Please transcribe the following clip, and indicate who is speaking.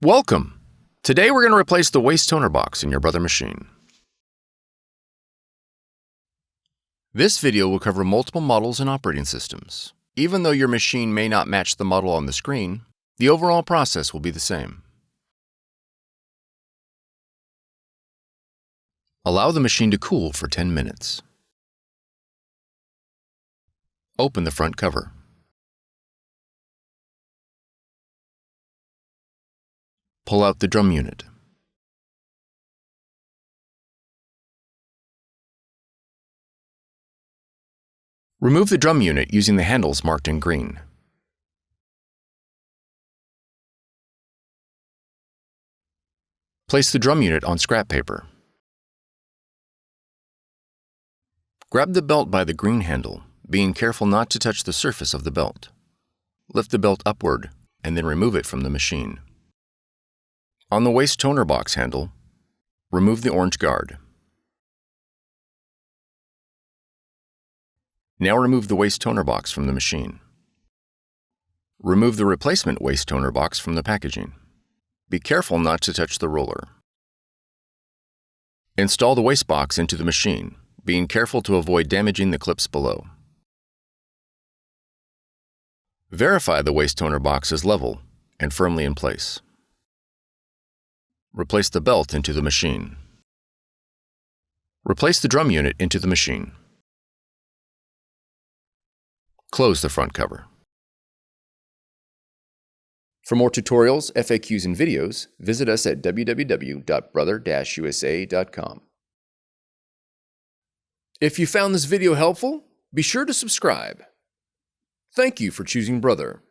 Speaker 1: Welcome! Today we're going to replace the waste toner box in your Brother machine. This video will cover multiple models and operating systems. Even though your machine may not match the model on the screen, the overall process will be the same. Allow the machine to cool for 10 minutes. Open the front cover. Pull out the drum unit. Remove the drum unit using the handles marked in green. Place the drum unit on scrap paper. Grab the belt by the green handle, being careful not to touch the surface of the belt. Lift the belt upward and then remove it from the machine. On the waste toner box handle, remove the orange guard. Now remove the waste toner box from the machine. Remove the replacement waste toner box from the packaging. Be careful not to touch the roller. Install the waste box into the machine, being careful to avoid damaging the clips below. Verify the waste toner box is level and firmly in place. Replace the belt into the machine. Replace the drum unit into the machine. Close the front cover. For more tutorials, FAQs, and videos, visit us at www.brother-usa.com. If you found this video helpful, be sure to subscribe. Thank you for choosing Brother.